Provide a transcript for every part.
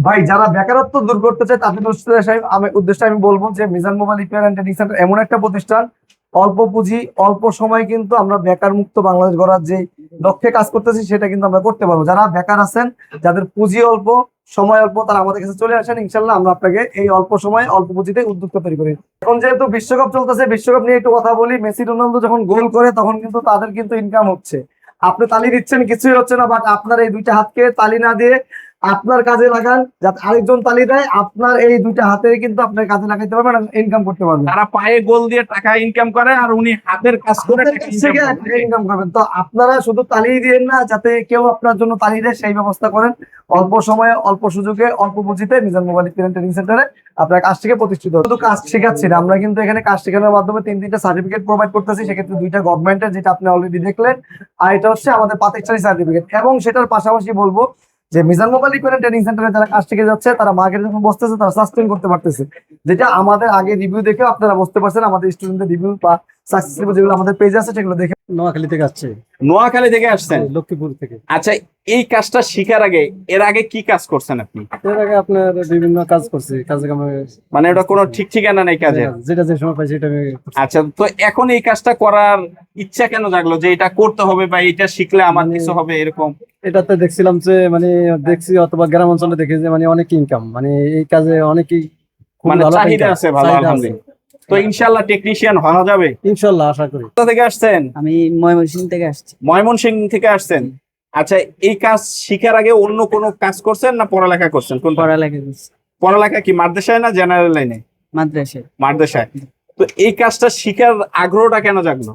ভাই যারা বেকারত্ব দূর করতে চায় তাদের উদ্দেশ্যে আমি বলবো যে Mizan mobile repair and training centre এমন একটা প্রতিষ্ঠান, অল্প পুঁজি অল্প সময় কিন্তু আমরা বেকার মুক্ত বাংলাদেশ গড়ার যে লক্ষ্যে কাজ করতেছি সেটা কিন্তু আমরা করতে পারবো। যারা বেকার আছেন, যাদের পুঁজি অল্প, সময় অল্প, তারা আমাদের কাছে চলে আসেন, ইনশাল্লাহ আমরা আপনাকে এই অল্প সময়ে অল্প পুঁজিতে উদ্যোক্তা তৈরি করি। এখন যেহেতু বিশ্বকাপ চলতেছে, বিশ্বকাপ নিয়ে একটু কথা বলি। মেসি রোনালদো যখন গোল করে তখন কিন্তু তাদের কিন্তু ইনকাম হচ্ছে, আপনি তালি দিচ্ছেন কিছুই হচ্ছে না, বাট আপনার এই দুইটা হাতকে তালি না দিয়ে আপনার কাজে লাগান, যাতে আরেকজন তালি দেয়, আপনার এই দুইটা হাতে কিন্তু আপনার কাজে লাগাইতে পারবেন, ইনকাম করতে পারবেন। তারা পায়ে গোল দিয়ে টাকা ইনকাম করে আর উনি হাতের কাজ করে ইনকাম করবেন। তো আপনারা শুধু তালি দিয়েন না, যাতে কেউ আপনার জন্য তালি দেয় সেই ব্যবস্থা করেন। অল্প সময়ে অল্প সুযোগে অল্প পুঁজিতে Mizan mobile repair and training সেন্টারে আপনার কাজটিকে প্রতিষ্ঠিত। শুধু কাজ শেখাচ্ছি না, আমরা কিন্তু এখানে কাজ শেখানোর মাধ্যমে তিনটা সার্টিফিকেট প্রোভাইড করতেছি। সেক্ষেত্রে দুইটা গভর্নমেন্টের, যেটা আপনি অলরেডি দেখলেন, আর এটা হচ্ছে আমাদের প্রাতিষ্ঠানিক সার্টিফিকেট। এবং সেটার পাশাপাশি বলবো যে Mizan mobile repair and training সেন্টারে যারা কাজ শিখে যাচ্ছে, তারা মার্কেটে যখন বসতেছে তারা সাস্টেইন করতে পারতেছে, যেটা আমাদের আগে রিভিউ দেখে আপনারা বুঝতে পারছেন। আমাদের স্টুডেন্টদের রিভিউ বা সাকসেস রিভিউ যেগুলো আমাদের পেজ আছে সেগুলো দেখে। নোয়াখালী থেকে আসছে। নোয়াখালী থেকে আসছেন? লক্ষ্মীপুর থেকে। আচ্ছা, এই কাজটা শিখার আগে এর আগে কি কাজ করছেন আপনি? এর আগে আপনার বিভিন্ন কাজ করছি, কাজে কামে। মানে ওটা কোনো ঠিক ঠিকানা নেই কাজে? যেটা যে সময় পাইছি এটা আমি করছি। আচ্ছা, তো এখন এই কাজটা করার ইচ্ছা কেন জাগলো যে এটা করতে হবে বা এটা শিখলে আমার কিছু হবে এরকম? এটাতে দেখছিলাম যে দেখছি অথবা গ্রাম অঞ্চলে দেখি যে অনেক ইনকাম, এই কাজে অনেকেই মানে চাহিদা আছে ভালো, আলহামদুলিল্লাহ। তো ইনশাআল্লাহ টেকনিশিয়ান হওয়া যাবে ইনশাআল্লাহ, আশা করি। কোথা থেকে আসছেন? আমি ময়মনসিংহ থেকে আসছি। ময়মনসিংহ থেকে আসছেন? আচ্ছা, এই কাজ শিখার আগে অন্য কোনো কাজ করছেন না পড়ালেখা করছেন? কোন পড়ালেখা করছি। পড়ালেখা কি মাদ্রাসায় না জেনারেল লাইনে? মাদ্রাসায়। মাদ্রাসায়। তো এই কাজটা শিখার আগ্রহটা কেন জাগলো?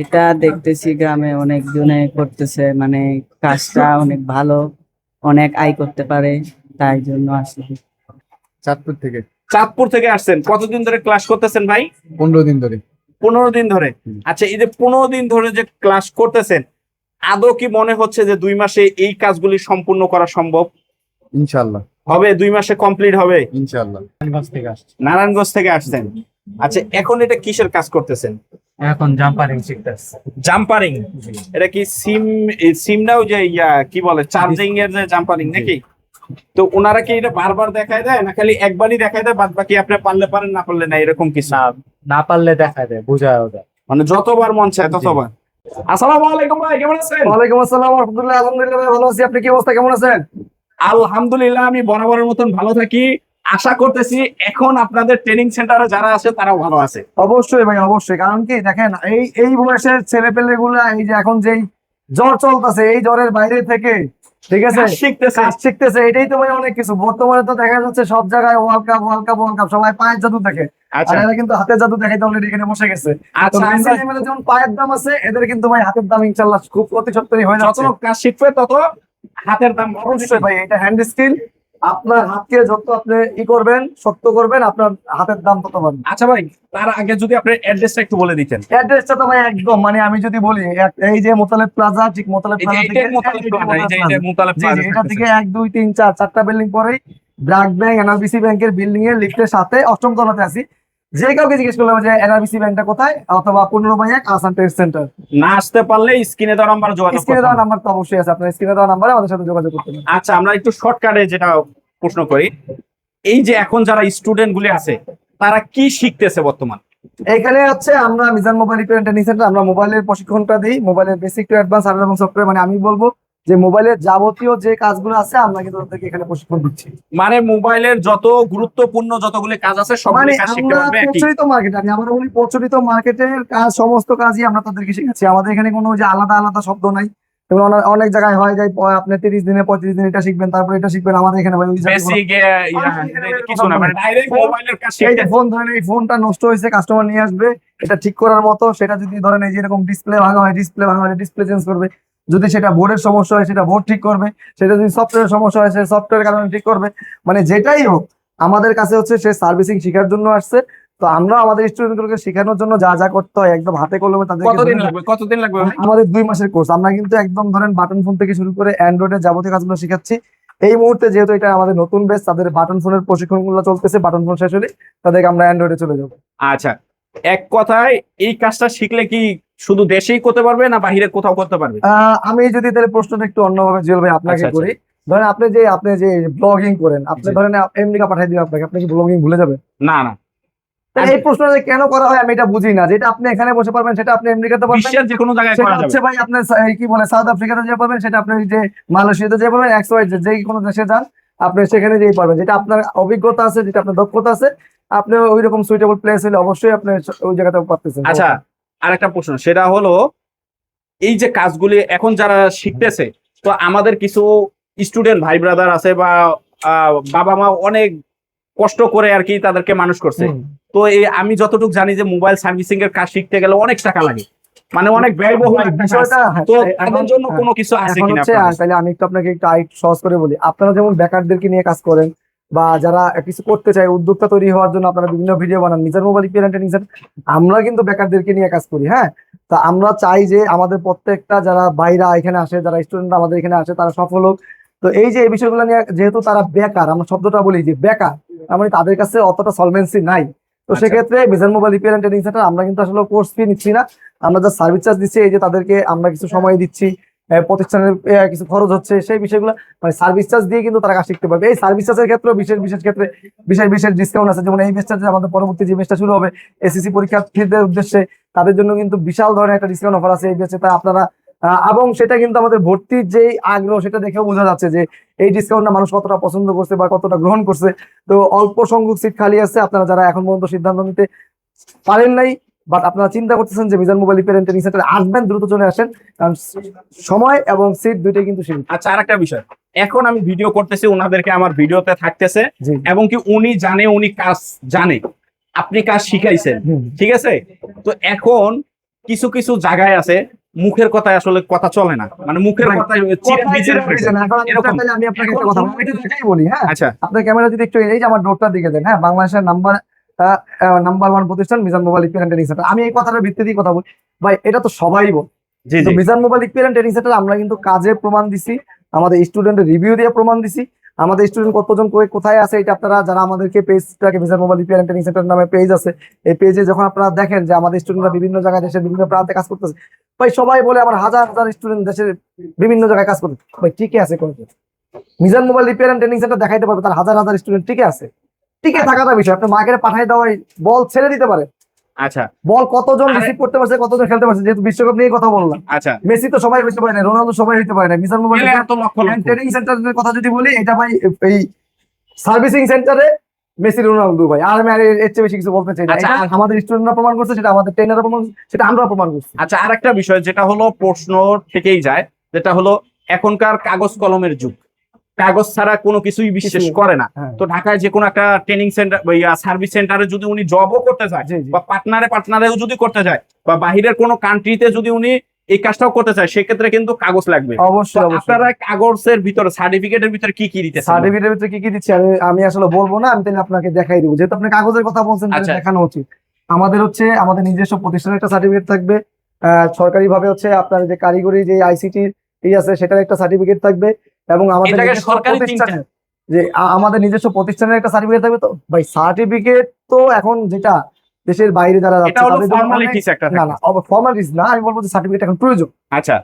এটা দেখতেছি গ্রামে অনেক জনে করতেছে, কাজটা অনেক ভালো, অনেক আয় করতে পারে, তাই জন্য আসলে। চাঁদপুর থেকে। চাঁদপুর থেকে আসছেন? কতদিন ধরে ক্লাস করতেছেন ভাই? 15 দিন ধরে। 15 দিন ধরে। আচ্ছা, এই যে 15 দিন ধরে যে ক্লাস করতেছেন, আদৌ কি মনে হচ্ছে যে 2 মাসে এই কাজগুলি সম্পূর্ণ করা সম্ভব? ইনশাআল্লাহ হবে, 2 মাসে কমপ্লিট হবে ইনশাআল্লাহ। নারায়ণগঞ্জ থেকে আসছি। নারায়ণগঞ্জ থেকে আসছেন? আচ্ছা, এখন এটা কিসের কাজ করতেছেন? এখন জাম্পারিং শিখতেছি। জাম্পারিং? এটা কি সিমটাও যে কি বলে চার্জিং এর যে জাম্পারিং নাকি? তো ওনারা কি এটা বারবার দেখায় দেয় না খালি একবারই দেখায় দেয়, বাদ বাকি আপনি পারলে পারেন না পারলে না, এরকম কিছু? না পারলে দেখায় দেয়, বুঝায় ওদের। মানে যতবার মন চায় ততবার। আসসালামু আলাইকুম ভাই, কেমন আছেন? ওয়ালাইকুম আসসালাম ওয়া রাহমাতুল্লাহ। আলহামদুলিল্লাহ ভাই, ভালো আছি। আপনি কি অবস্থা, কেমন আছেন? আলহামদুলিল্লাহ, আমি বরাবরের মতন ভালো থাকি। আশা করতেছি এখন আপনাদের ট্রেনিং সেন্টারে যারা আছে তারাও ভালো আছে। অবশ্যই ভাই, অবশ্যই। কারণ কি দেখেন, এই বয়সের ছেলে পেলে গুলা, এই যে এখন যেই জ্বর চলতেছে, এই জ্বরের বাইরে থেকে, ঠিক আছে, শিখতেছে। এটাই তো ভাই অনেক কিছু। বর্তমানে তো দেখা যাচ্ছে সব জায়গায় world cup, world cup, world cup, সবাই পায়ের জাদু দেখে। আর এরা কিন্তু হাতের জাদু দেখাইতে অলরেডি এখানে বসে গেছে। যেমন পায়ের দাম আছে, এদের কিন্তু ভাই হাতের দাম ইনশাল্লাহ খুব অতি সত্তরই হয়ে যাচ্ছে। যত কাজ শিখবে তত হাতের দাম। অবশ্যই ভাই, এটা হ্যান্ড স্কিল। আপনার হাতকে যত আপনি করবেন, শক্ত করবেন, আপনার হাতের দাম তত বাড়বে। আচ্ছা ভাই, তার আগে যদি আপনার অ্যাড্রেসটা একটু বলে দিতেন। অ্যাড্রেসটা তো ভাই একদম, আমি যদি বলি, এই যে মোতালেব প্লাজা, ঠিক মোতালেব প্লাজা থেকে এটা থেকে 1 2 3 4 4টা বিল্ডিং পরেই ব্র্যাক ব্যাংক, এনআরবিসি ব্যাংকের বিল্ডিং এর লিফটের সাথে 8ম তলাতে আছি। যে কাউকে জিজ্ঞেস করলাম যে এনআরবিসি ব্যাংকটা কোথায়, অথবা 15/1 আসান ট্রেড সেন্টার। না আসতে পারলে স্ক্রিনে দেওয়া নাম্বার যোগাযোগ করতে হবে। স্ক্রিনে দেওয়া নাম্বার তো অবশ্যই আছে, আপনার স্ক্রিনে দেওয়া নাম্বারে আমাদের সাথে যোগাযোগ করতে হবে। আচ্ছা, আমরা একটু শর্টকাটে যেটা প্রশ্ন করি, এই যে এখন যারা স্টুডেন্ট গুলি আছে তারা কি শিখতেছে বর্তমান? এখানে হচ্ছে আমরা Mizan mobile repair and training centre, আমরা মোবাইলের প্রশিক্ষণটা দিই, মোবাইলের বেসিক টু অ্যাডভান্স হার্ডওয়্যার এবং সফটওয়্যার। আমি বলবো যে মোবাইলের যাবতীয় যে কাজগুলো আছে আমরা কিন্তু তাদেরকে এখানে প্রশিক্ষণ দিচ্ছি। মানে মোবাইলের যত গুরুত্বপূর্ণ যতগুলো কাজ আছে সবগুলো কাজ শিখতে পারবে। প্রচলিত মার্কেট, আমি আবার বলি, প্রচলিত মার্কেটের কাজ, সমস্ত কাজই আমরা তাদেরকে শেখাচ্ছি। আমাদের এখানে কোনো যে আলাদা আলাদা শব্দ নাই। যেমন অনেক জায়গায় হয় যে আপনি 30 দিনে 35 দিন এটা শিখবেন, তারপর এটা শিখবেন। আমাদের এখানে ফোন ধরেন, এই ফোনটা নষ্ট হয়েছে, কাস্টমার নিয়ে আসবে, এটা ঠিক করার মতো। সেটা যদি ধরেন এই যে এরকম ডিসপ্লে ভাঙা হয়, ডিসপ্লে ভাঙা হলে ডিসপ্লে চেঞ্জ করবে। যদি সেটা বোর্ডের সমস্যা হয় সেটা বোর্ড ঠিক করবে। সেটা যদি সফটওয়্যারের সমস্যা হয় সেটা সফটওয়্যার কারণে ঠিক করবে। মানে যেটাই হোক, আমাদের কাছে হচ্ছে সে সার্ভিসিং শেখার জন্য আসছে। তো আমরা আমাদের স্টুডেন্টগুলোকে শেখানোর জন্য যা যা করতে হয় একদম হাতে কলমে তাদের। কতদিন লাগবে? আমাদের 2 মাসের কোর্স। আমরা কিন্তু একদম ধরেন বাটন ফোন থেকে শুরু করে অ্যান্ড্রয়েডের যাবতীয় কাজগুলো শেখাচ্ছি। এই মুহূর্তে যেহেতু এটা আমাদের নতুন বেচ, তাদের বাটন ফোনের প্রশিক্ষণগুলো চলতেছে। বাটন ফোন শেষ হলে তাদেরকে আমরা অ্যান্ড্রয়েডে চলে যাবো। আচ্ছা, এক কথায় এই কাজটা শিখলে কি শুধু দেশেই করতে পারবে না বাহিরে কোথাও করতে পারবে? আমি যদি তাহলে প্রশ্নটা একটু অন্যভাবে জুয়েল ভাই আপনাকে করি, ধরেন আপনি যে ব্লগিং করেন, আপনি জি। ধরেন আমেরিকা পাঠিয়ে দিবেন আপনাকে, আপনি কি ব্লগিং ভুলে যাবেন? না না, তাহলে এই প্রশ্নটা যে কেন করা হয় আমি এটা বুঝি না। যেটা আপনি এখানে বসে পারবেন সেটা আপনি আমেরিকাতে পারবেন, বিশ্বের যে কোনো জায়গায় সেটা করা যাবে। হচ্ছে ভাই আপনার কি বলে সাউথ আফ্রিকাতে যেতে পারবেন, সেটা আপনি যে মালয়েশিয়াতে যেতে পারবেন, এক্স ওয়াই যে কোনো দেশে যান আপনি সেখানে যেতে পারবেন। যেটা আপনার অভিজ্ঞতা আছে, যেটা আপনার দক্ষতা আছে, আপনি ওই রকম সুইটেবল প্লেস হলে অবশ্যই আপনি ওই জায়গাতে পারতেছেন। আচ্ছা, আরেকটা প্রশ্ন, সেটা হলো এই যে কাজগুলি এখন যারা শিখতেছে, তো আমাদের কিছু স্টুডেন্ট ভাই ব্রাদার আছে বা বাবা মা অনেক কষ্ট করে আর কি তাদেরকে মানুষ করছে। হুম। তো এই আমি যতটুকু জানি যে মোবাইল সার্ভিসিং এর কাজ শিখতে গেলে অনেক টাকা লাগে, মানে অনেক ব্যয়বহুল একটা কাজ। বিষয়টা তো এখন তাদের জন্য কোনো কিছু আছে এখন কিনা হচ্ছে আপনাদের? তাহলে আমি একটু আপনাকে একটু আরেকটু সহজ করে বলি। আপনারা যেমন বেকারদেরকে নিয়ে কাজ করেন বা যারা কিছু করতে চায়, উদ্যোক্তা তৈরি হওয়ার জন্য আপনারা বিভিন্ন ভিডিও বানান, নিজের মোবাইল রিপেয়ার ট্রেনিং সেন্টার, আমরা কিন্তু বেকারদেরকে নিয়ে কাজ করি। হ্যাঁ, তা আমরা চাই যে আমাদের প্রত্যেকটা যারা বাইরা এখানে আসে, যারা স্টুডেন্ট আমাদের এখানে আসে, তারা সফল হোক। তো এই যে এই বিষয়গুলো নিয়ে, যেহেতু তারা বেকার, আমরা শব্দটা বলি যে বেকার, তার মানে তাদের কাছে অতটা সলভেন্সি নাই। তো আচ্ছা। সেক্ষেত্রে Mizan mobile repair training centre আমরা কিন্তু আসলে কোর্স ফি নিচ্ছি না, আমরা যা সার্ভিস চার্জ দিচ্ছি, এই যে তাদেরকে আমরা কিছু সময় দিচ্ছি, প্রতিষ্ঠানের কিছু খরচ হচ্ছে, সেই বিষয়গুলো মানে সার্ভিস চার্জ দিয়ে কিন্তু তারা কাজ শিখতে পারবে। এই সার্ভিস চার্জের ক্ষেত্রে বিশেষ বিশেষ ক্ষেত্রে বিশেষ বিশেষ ডিসকাউন্ট আছে। যেমন এই বেচটা যে আমাদের পরবর্তী যে বেচটা শুরু হবে এসএসসি পরীক্ষার্থীদের উদ্দেশ্যে, তাদের জন্য কিন্তু বিশাল ধরনের একটা ডিসকাউন্ট অফার আছে এই বেচে। তা আপনারা এবং সেটা কিন্তু আমাদের ভর্তির যে আগ্রহ সেটা দেখেও বোঝা যাচ্ছে যে এই ডিসকাউন্টটা মানুষ কতটা পছন্দ করছে বা কতটা গ্রহণ করছে। তো অল্প সংখ্যক সিট খালি আছে, আপনারা যারা এখন পর্যন্ত সিদ্ধান্ত নিতে পারেন নাই বাট আপনারা চিন্তা করতেছেন যে মিজান মোবাইল রিপেয়ার ট্রেনিং সেন্টারে আসবেন, দ্রুত চলে আসেন, কারণ সময় এবং সিট দুইটাই কিন্তু সীমিত। আচ্ছা, আরেকটা বিষয়, এখন আমি ভিডিও করতেছি, ওনাদেরকে আমার ভিডিওতে থাকতেছে জি। এবং কি উনি জানে, উনি কাজ জানে, আপনি কাজ শিখাইছেন, হুম। ঠিক আছে। তো এখন কিছু কিছু জায়গায় আছে মুখের কথায় আসলে কথা চলে না, মানে মুখের ভাই, কথায় কথায় ছিল reason, এখন আমি এরকম। তাহলে আমি আপনাকে একটা কথা বলি, আমি একটু দেখাই বলি। হ্যাঁ, আচ্ছা, আপনার ক্যামেরা যদি একটু এই যে আমার ডোরটার দিকে দেন, হ্যাঁ, বাংলাদেশের নাম্বার 1 প্রতিষ্ঠান Mizan mobile repair training centre. আমি এই কথাটার ভিত্তি দিয়ে কথা বলি ভাই, এটা তো সবাই বলে। জি তো জি। Mizan mobile repair training centre আমরা কিন্তু কাজের প্রমাণ দিছি, আমাদের স্টুডেন্টের রিভিউ দিয়ে প্রমাণ দিছি, আমাদের স্টুডেন্ট কতজন কোথায় আছে এটা আপনারা যারা আমাদেরকে পেজটাকে Mizan mobile repair training centre নামে পেজ আছে, এই পেজে যখন আপনারা দেখেন যে আমাদের স্টুডেন্টরা বিভিন্ন জায়গায় দেশের বিভিন্ন প্রান্তে কাজ করতেছে, ভাই সবাই বলে আমার হাজার হাজার স্টুডেন্ট দেশের বিভিন্ন জায়গায় কাজ করতে, ভাই ঠিকই আছে। কোন Mizan mobile repair training centre দেখাইতে পারবে তার হাজার হাজার স্টুডেন্ট টিকে আছে। টিকে থাকাটা বিষয়, আপনি মার্কেটে পাঠিয়ে দেওয়াই বল ছেড়ে দিতে পারে, আচ্ছা বল কতজন রিসিভ করতে পারছে, কতজন খেলতে পারছে, যেহেতু বিশ্বকাপ নিয়ে কথা বললাম। আচ্ছা, মেসি তো সবাই হইতে পারে না, রোনালদো সবাই হইতে পারে না। মিজান মোবাইল এলে এত লক্ষ লক্ষ। ট্রেনিং সেন্টারের কথা যদি বলি, এটা ভাই এই সার্ভিসিং সেন্টারে মেসি রোনালদো ভাই, আর আমি আর এর চেয়ে বেশি কিছু বলতে চাই না। আচ্ছা, এটা আমাদের স্টুডেন্টরা প্রমাণ করছে, সেটা আমাদের ট্রেনাররা প্রমাণ করছে, সেটা আমরা প্রমাণ করছি। আচ্ছা, আরেকটা বিষয় যেটা হলো প্রশ্ন থেকেই যায়, যেটা হলো এখনকার কাগজ কলমের যুগ, কাগজ ছাড়া কোনো কিছুই বিশ্বাস কিছু- করে না। হ্যাঁ। তো ঢাকায় যে কোনো একটা ট্রেনিং সেন্টার বা সার্ভিস সেন্টারে যদি উনি জবও করতে যায়, জি, জি। বা পার্টনারেও যদি করতে যায়, বা বাহিরের কোনো কান্ট্রিতে যদি উনি এই কাজটাও করতে চায়, সেক্ষেত্রে কিন্তু কাগজ লাগবে। তো অবশ্যই অবশ্যই। আপনারা কাগজের ভিতরে, সার্টিফিকেটের ভিতরে কি কি দিতেছেন? সার্টিফিকেটের ভিতরে কি কি দিচ্ছি আমি আসলে বলবো না, আমি তাহলে আপনাকে দেখাই দিব। যেহেতু আপনি কাগজের কথা বলছেন, তাহলে আচ্ছা। দেখানো উচিত। আমাদের হচ্ছে আমাদের নিজস্ব প্রতিষ্ঠানের একটা সার্টিফিকেট থাকবে, সরকারি ভাবে হচ্ছে আপনার যে কারিগরি যে আইসিটি আছে সেটার একটা সার্টিফিকেট থাকবে, এবং আমাদের এটাকে নিজস্ব সরকারি প্রতিষ্ঠানের যে আমাদের নিজস্ব প্রতিষ্ঠানের একটা সার্টিফিকেট থাকবে। তো ভাই সার্টিফিকেট তো এখন যেটা দেশের বাইরে যারা এটা যাচ্ছে হলো তাদের জন্য অনেক- ফর্মালিটিস একটা না থাকে। না ফর্মালিটিস না, আমি বলবো যে সার্টিফিকেট এখন প্রয়োজন। আচ্ছা,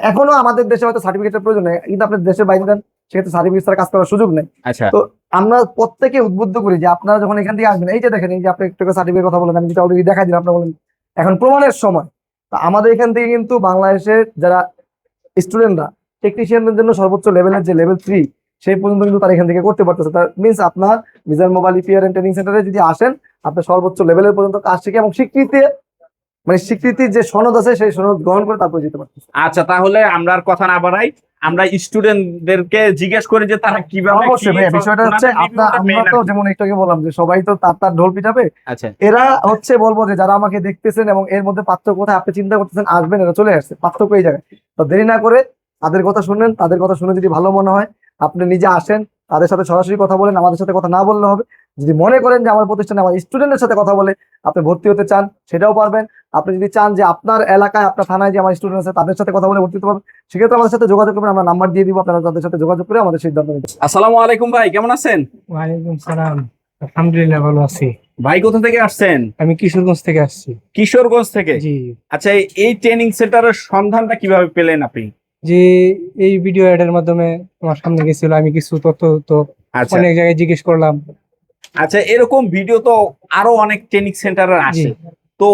এখনো আমাদের দেশে হয়তো সার্টিফিকেটের প্রয়োজন নেই, কিন্তু আপনার দেশের বাইরে যান সেক্ষেত্রে সার্টিফিকেট ছাড়া কাজ করার সুযোগ নেই। আচ্ছা, তো আমরা প্রত্যেকে উদ্বুদ্ধ করি যে আপনারা যখন এখান থেকে আসবেন, এই যে দেখেন, এই যে আপনি একটু সার্টিফিকেট কথা বলেন, আমি যেটা অলরেডি দেখাই দিলাম, আপনারা বলেন এখন প্রমাণের সময়। তো আমাদের এখান থেকে কিন্তু বাংলাদেশের যারা স্টুডেন্টরা টেকনিশিয়ানদের জন্য সর্বোচ্চ লেভেলের যে লেভেল 3 সেই পর্যন্ত কিন্তু তারা এখান থেকে করতে পারতেছে। তার মিনস আপনার Mizan mobile repair and training সেন্টারে যদি আসেন, আপনি সর্বোচ্চ লেভেলের পর্যন্ত কাজ শিখে এবং স্বীকৃতির যে সনদ আছে সেই সনদ গ্রহণ করে তারপর যেতে পারতেছে। আচ্ছা, তাহলে আমরা আর কথা না বাড়াই, আমরা স্টুডেন্টদেরকে জিজ্ঞেস করি যে তারা কিভাবে অবশ্যই কি ভাই, বিষয়টা হচ্ছে ওনাদের আপনার review টা আমরা main তো আর কি। যেমন একটু আগে বললাম যে সবাই তো তার ঢোল পিটাবে। আচ্ছা, এরা হচ্ছে বলবো যে যারা আমাকে দেখতেছেন এবং এর মধ্যে পার্থক্য কোথায় আপনি চিন্তা করতেছেন আসবেন, এরা চলে আসছে, পার্থক্য এই জায়গায়। তো দেরি না করে তাদের কথা শুনেন, তাদের কথা শুনে যদি ভালো মনে হয় আপনি নিজে আসেন, তাদের সাথে সরাসরি কথা বলেন, আমাদের সাথে কথা না বললে হবে। যদি মনে করেন যে আমার প্রতিষ্ঠানে আমার স্টুডেন্টের সাথে কথা বলে আপনি ভর্তি হতে চান, সেটাও পারবেন। আপনি যদি চান যে আপনার এলাকায় আপনার থানায় যে আমার স্টুডেন্ট আছে তাদের সাথে কথা বলে ভর্তি হতে পারবেন, সেক্ষেত্রে আমাদের সাথে যোগাযোগ করবেন, আমরা নাম্বার দিয়ে দিব, আপনারা তাদের সাথে যোগাযোগ করে আমাদের সিদ্ধান্ত নিতে। আসসালামু আলাইকুম ভাই, কেমন আছেন? ওয়ালাইকুম সালাম, আলহামদুলিল্লাহ ভালো আছি। ভাই কোথা থেকে আসছেন? আমি কিশোরগঞ্জ থেকে আসছি। কিশোরগঞ্জ থেকে। জি আচ্ছা, এই ট্রেনিং সেন্টারের সন্ধানটা কিভাবে পেলেন আপনি? যে এই ভিডিও এডের মাধ্যমে আমার সামনে গেছিল, আমি কিছু তথ্য তো আচ্ছা অনেক জায়গায় জিজ্ঞেস করলাম। আচ্ছা, এরকম ভিডিও তো আরো অনেক ট্রেনিং সেন্টারের জি আসে, তো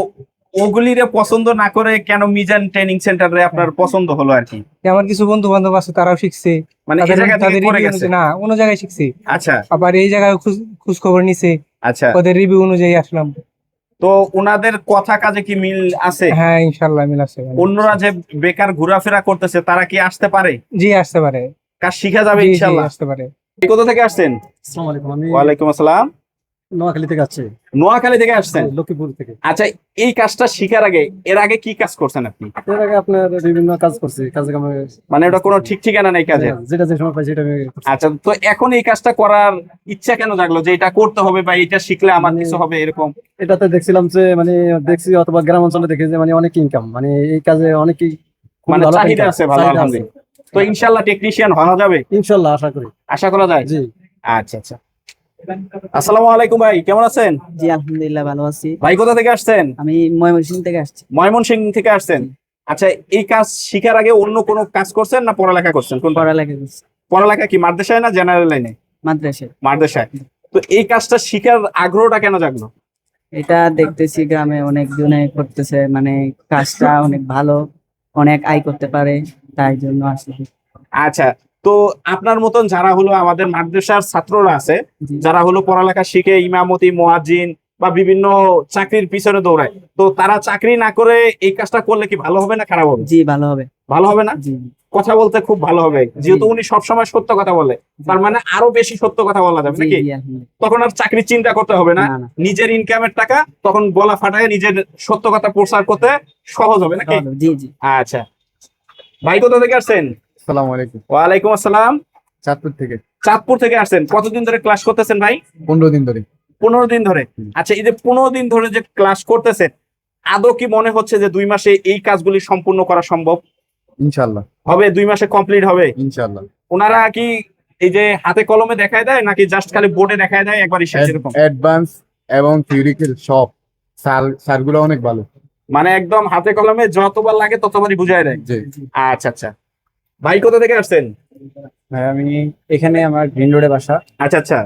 ওগুলিরে পছন্দ না করে কেন মিজান ট্রেনিং সেন্টারে আপনার পছন্দ হলো আর কি? যে আমার কিছু বন্ধু বান্ধব আছে, তারাও শিখছে, মানে এই তাদের জায়গা থেকে তাদের করে রিভিউ গেছে? অনুযায়ী না অন্য জায়গায় শিখছি, আচ্ছা আবার এই জায়গায় খোঁজ খবর নিছে, আচ্ছা, ওদের রিভিউ অনুযায়ী আসলাম। তো ওনাদের কথা কাজে কি মিল আছে? হ্যাঁ ইনশাল্লাহ মিল আছে। অন্যরা যে বেকার ঘোরাফেরা করতেছে তারা কি আসতে পারে? জি আসতে পারে, কাজ শিখা যাবে জি জি ইনশাল্লাহ। আসতে পারে। এই কোথা থেকে আসছেন? আসসালামু আলাইকুম, আমি ওয়ালাইকুম আসসালাম। নোয়াখালী থেকে আসছি, নোয়াখালী থেকে আসছেন? লক্ষ্মীপুর থেকে। আচ্ছা, এই কাজটা শিখার আগে এর আগে কি কাজ করছেন আপনি? এর আগে আপনার বিভিন্ন কাজ করছি, কাজে কামে মানে ওটা কোনো ঠিক ঠিকানা নেই কাজের? যেটা যে সময় পাই সেটা আমি করছি। আচ্ছা, তো এখন এই কাজটা করার ইচ্ছা কেন জাগলো যে এটা করতে হবে বা এটা শিখলে আমার মানে কিছু হবে এরকম? এটাতে দেখছিলাম যে মানে দেখছি অথবা গ্রাম অঞ্চলে দেখি যে মানে অনেক ইনকাম, মানে এই কাজে অনেকেই খুব মানে ভালো চাহিদা income, আছে ভালো, চাহিদা আছে। আলহামদুলিল্লাহ। তো ইনশাল্লাহ টেকনিশিয়ান হওয়া যাবে, ইনশাল্লাহ আশা করি। আশা করা যায়। জি আচ্ছা আচ্ছা, আসসালামু আলাইকুম ভাই, কেমন আছেন? জি আলহামদুলিল্লাহ ভালো আছি। ভাই কোথা থেকে আসছেন? আমি ময়মনসিংহ থেকে আসছি। ময়মনসিংহ থেকে আসছেন? আচ্ছা, এই কাজ শিখার আগে অন্য কোনো কাজ করছেন না পড়ালেখা করছেন? কোন পড়ালেখা করছি পড়ালেখা কি মাদ্রাসায় না জেনারেল লাইনে? মাদ্রাসায়। মাদ্রাসায়। তো এই কাজটা শিখার আগ্রহটা কেন জাগলো? এটা দেখতেছি গ্রামে অনেকজনে করতেছে, মানে কাজটা অনেক ভালো, অনেক আয় করতে পারে, তাই জন্য আসলে। আচ্ছা, তো আপনার মতন যারা হলো আমাদের মাদ্রাসার ছাত্ররা আছে, জি যারা হলো পড়ালেখা শিখে ইমামতি, মুয়াজ্জিন বা বিভিন্ন চাকরির পিছনে দৌড়ায়, তো তারা চাকরি না করে এই কাজটা করলে কি ভালো হবে না খারাপ হবে? জি ভালো হবে। ভালো হবে না? জি কথা বলতে খুব ভালো হবে, যেহেতু উনি সবসময় সত্য কথা বলে, তার মানে আরো বেশি সত্য কথা বলা যাবে জি নাকি? জি আলহামদুলিল্লাহ। তখন আর চাকরির চিন্তা করতে হবে না, না না নিজের ইনকামের টাকা তখন গলা ফাটায় নিজের সত্য কথা প্রচার করতে সহজ হবে নাকি? ভালো, জি জি। আচ্ছা, ভাই কোথা থেকে আসছেন? আসসালামু আলাইকুম, ওয়ালাইকুম আসসালাম। চাঁদপুর থেকে। চাঁদপুর থেকে আসছেন, কতদিন ধরে ক্লাস করতেছেন ভাই? 15 দিন ধরে। 15 দিন ধরে। আচ্ছা, এই যে 15 দিন ধরে যে ক্লাস করতেছেন, আদৌ কি মনে হচ্ছে যে 2 মাসে এই কাজগুলি সম্পূর্ণ করা সম্ভব ইনশাল্লাহ হবে? 2 মাসে কমপ্লিট হবে? ইনশাল্লাহ। ওনারা কি এই যে হাতে কলমে দেখায় দেয় নাকি জাস্ট খালি বোর্ডে দেখায় দেয় একবারই শেষ এরকম? অ্যাডভান্স এবং থিওরিক্যাল সব স্যারগুলো অনেক ভালো। মানে একদম হাতে কলমে যতবার লাগে ততবারই বুঝায় দেয়? জি আচ্ছা আচ্ছা, ভাই কোথা থেকে আসছেন? ভাই, আমি এখানে আমার গ্রিন রোডে বাসা। আচ্ছা আচ্ছা,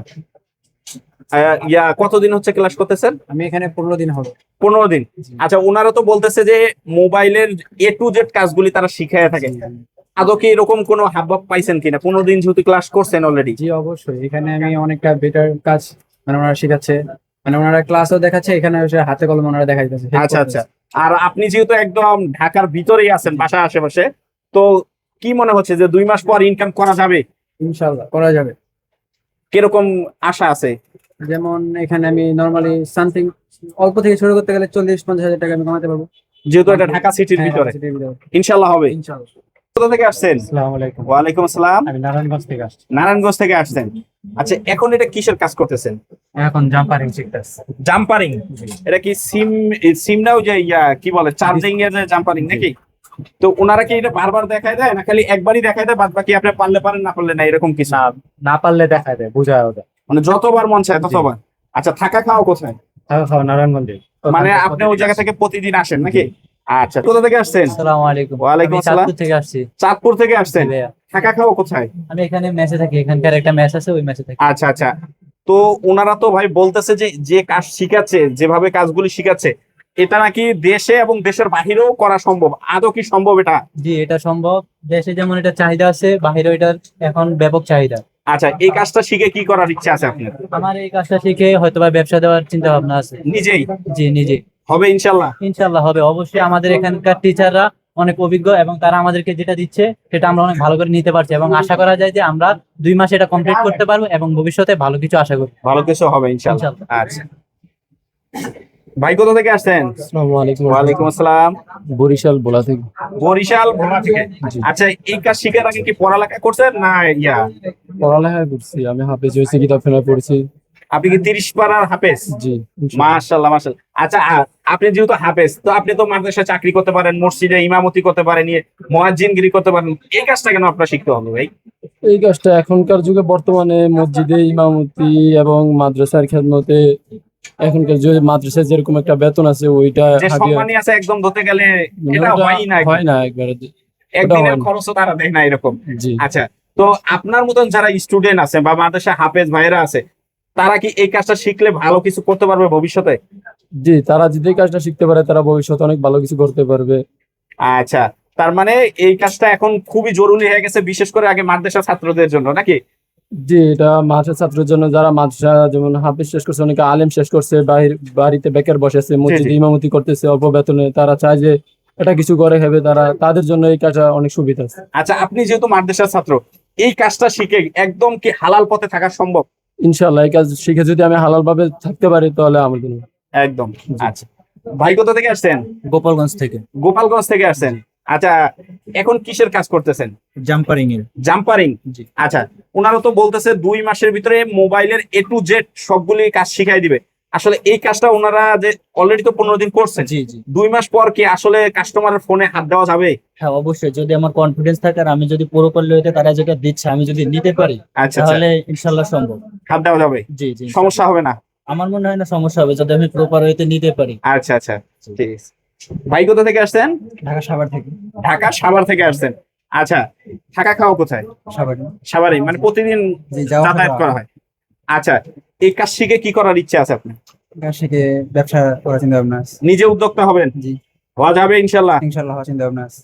কতদিন হচ্ছে ক্লাস করতেছেন? আমি এখানে 15 দিন হলো। 15 দিন। আচ্ছা, ওনারা তো বলতেছে যে মোবাইলের A to Z কাজগুলি তারা শিখায় থাকে, আদৌ কি এরকম কোনো হাবভাব পাইছেন কিনা 15 দিন যেহেতু ক্লাস করছেন অলরেডি? জি অবশ্যই, এখানে আমি অনেকটা বেটার কাজ মানে ওনারা শেখাচ্ছে, মানে ওনারা ক্লাসও দেখাচ্ছে, এখানে এসে হাতে কলমে ওনারা দেখাই দিচ্ছে। আচ্ছা আচ্ছা, আর আপনি যেহেতু একদম ঢাকার ভিতরেই আছেন, বাসা আশেপাশে, তো কি মনে হচ্ছে যে 2 মাস পর ইনকাম করা যাবে? ইনশাল্লাহ করা যাবে। কিরকম আশা আছে? যেমন এখানে আমি নরমালি সামথিং অল্প থেকে শুরু করতে গেলে 40-50 হাজার টাকা আমি কামাতে পারবো। যেহেতু এটা ঢাকা সিটির হ্যাঁ, ভিতরে, সিটির ভিতরে। ইনশাল্লাহ হবে। ইনশাল্লাহ। কোথা থেকে আসছেন? আসসালামু আলাইকুম, ওয়ালাইকুম আসসালাম। আমি নারায়ণগঞ্জ থেকে আসছি। নারায়ণগঞ্জ থেকে আসছেন? আচ্ছা, এখন এটা কিসের কাজ করতেছেন? এখন জাম্পারিং শিখতেছি। জাম্পারিং? এটা কি সিমটাও যে কি বলে চার্জিং এর যে জাম্পারিং নাকি? তো ওনারা কি এটা বারবার দেখায় দেয় না খালি একবারই দেখায় দেয়, বাদ বাকি আপনি পারলে পারেন না পারলে না এরকম কিছু? না পারলে দেখায় দেয়, বোঝায় ওটা। মানে যতবার মন চায় ততবার? আচ্ছা, থাকা খাওয়া কোথায়? খাওয়া নারায়ণগঞ্জে। মানে আপনি ওই জায়গা থেকে প্রতিদিন আসেন নাকি? আচ্ছা, কোথা থেকে আসছেন? আসসালামু আলাইকুম। ওয়ালাইকুম আমি আসসালাম। চাঁদপুর থেকে আসছি। চাঁদপুর থেকে আসছেন? জি ভাইয়া। থাকা খাওয়া কোথায়? আমি এখানে মেসে থাকি, এখানকার একটা মেস আছে, ওই মেসে থাকি। আচ্ছা আচ্ছা, তো ওনারা তো ভাই বলতেছে যে যে কাজ শিখাচ্ছে, যেভাবে কাজগুলি শিখাচ্ছে, এটা নাকি দেশে এবং দেশের বাহিরেও করা সম্ভব, আদৌ কি সম্ভব এটা? জি এটা সম্ভব, দেশে যেমন এটা চাহিদা আছে, বাহিরেও এটার এখন ব্যাপক চাহিদা। আচ্ছা, এই কাজটা শিখে কি করার ইচ্ছা আছে আপনার? আমার এই কাজটা শিখে হয়তোবা ব্যবসা দেওয়ার চিন্তা ভাবনা আছে। নিজেই জি নিজে। হবে ইনশাল্লাহ? ইনশাল্লাহ হবে অবশ্যই। আমাদের এখানকার টিচাররা অনেক অভিজ্ঞ এবং তারা আমাদেরকে যেটা দিচ্ছে সেটা আমরা অনেক ভালো করে নিতে পারছি এবং আশা করা যায় যে আমরা 2 মাসে এটা কমপ্লিট করতে পারবো এবং ভবিষ্যতে ভালো কিছু আশা করি। ভালো কিছু হবে ইনশাল্লাহ। ইনশাল্লাহ। আচ্ছা, ভাই কোথা থেকে আসছেন? আসসালামু আলাইকুম, ওয়ালাইকুম আসসালাম। বরিশাল ভোলা থেকে। বরিশাল ভোলা থেকে। আচ্ছা, এই কাজ শিখার আগে কি পড়ালেখা করছেন না পড়ালেখা করছি, আমি হাফেজ হয়েছি, কিতাব ফেলা পড়ছি। আপনি কি 30 পারার হাফেজ? জি মাশাআল্লাহ মাশাআল্লাহ। আচ্ছা, আপনি যেহেতু হাফেজ, তো আপনি তো মাদ্রাসায় চাকরি করতে পারেন, মসজিদে ইমামতি করতে পারেন, মুয়াজ্জিনগিরি করতে পারেন, এই কাজটা কেন আপনার শিখতে হবে ভাই? এই কাজটা এখনকার যুগে বর্তমানে মসজিদে ইমামতি এবং মাদ্রাসার খেদমতে এখনকার যে মাদ্রাসায় যেরকম একটা বেতন আছে ওইটা যে সম্মানী আছে একদম ধরতে গেলে মানে এটা ওটা হয় না, হয় না একবারে। একদিনের হয় না। খরচও তারা দেয় না এরকম। জি আচ্ছা, তো আপনার মতন যারা স্টুডেন্ট আছে বা মাদ্রাসা হাফেজ ভাইরা আছে, তারা কি এই কাজটা শিখলে ভালো কিছু করতে পারবে ভবিষ্যতে? জি, তারা যদি এই কাজটা শিখতে পারে তারা ভবিষ্যতে অনেক ভালো কিছু করতে পারবে। আচ্ছা, তার মানে এই কাজটা এখন খুবই জরুরি হয়ে গেছে, বিশেষ করে আগে মাদ্রাসা ছাত্রদের জন্য, নাকি? জি, এটা মাদ্রাসা ছাত্রের জন্য, যারা মাদ্রাসা যেমন হাফেজ শেষ করছে, অনেকে আলেম শেষ করছে, বাড়িতে বেকার বসেছে, মসজিদে ইমামতি করতেছে অল্প বেতনে, তারা চায় যে এটা কিছু করে খাবে, তাদের জন্য এই কাজটা অনেক সুবিধা আছে। আচ্ছা, আপনি যেহেতু মাদ্রাসার ছাত্র, এই কাজটা শিখে একদম কি হালাল পথে থাকা সম্ভব? ইনশাল্লাহ এই কাজ শিখে যদি আমি হালাল ভাবে থাকতে পারি তাহলে আমার জন্য। একদম। আচ্ছা, ভাই কোথা থেকে আসছেন? গোপালগঞ্জ থেকে। গোপালগঞ্জ থেকে আসছেন। আচ্ছা, এখন কিসের কাজ করতেছেন? জাম্পারিং এর। জাম্পারিং। জি। আচ্ছা, ওনারা তো বলতেছে 2 মাসের ভিতরে মোবাইলের A to Z সবগুলি কাজ শিখাই দিবে। আসলে এই কাজটা ওনারা যে অলরেডি তো 15 দিন করছেন, জি জি 2 মাস পর কি আসলে কাস্টমারের ফোনে হাত দেওয়া যাবে? হ্যাঁ, অবশ্যই। যদি আমার কনফিডেন্স থাকে আর আমি যদি প্রপারলি হইতে তারা যেটা দিচ্ছে আমি যদি নিতে পারি, আচ্ছা, তাহলে ইনশাল্লাহ সম্ভব। হাত দেওয়া যাবে, জি জি, সমস্যা হবে না। আমার মনে হয় না সমস্যা হবে যদি আমি প্রপার হইতে নিতে পারি। আচ্ছা আচ্ছা, ঠিক আছে। ভাই কোথা থেকে আসছেন? ঢাকা সাভার থেকে। ঢাকা সাভার থেকে আসছেন। আচ্ছা, থাকা খাওয়া কোথায়? সাভার। সাভারে, মানে প্রতিদিন জি, যাওয়া যাতায়াত করা হয়। আচ্ছা, এই কাজ শিখে কি করার ইচ্ছা আছে আপনার? শিখে ব্যবসা করার চিন্তা ভাবনা আছে। নিজে উদ্যোক্তা হবেন? জি। হওয়া যাবে ইনশাল্লাহ। ইনশাল্লাহ চিন্তা ভাবনা আছে।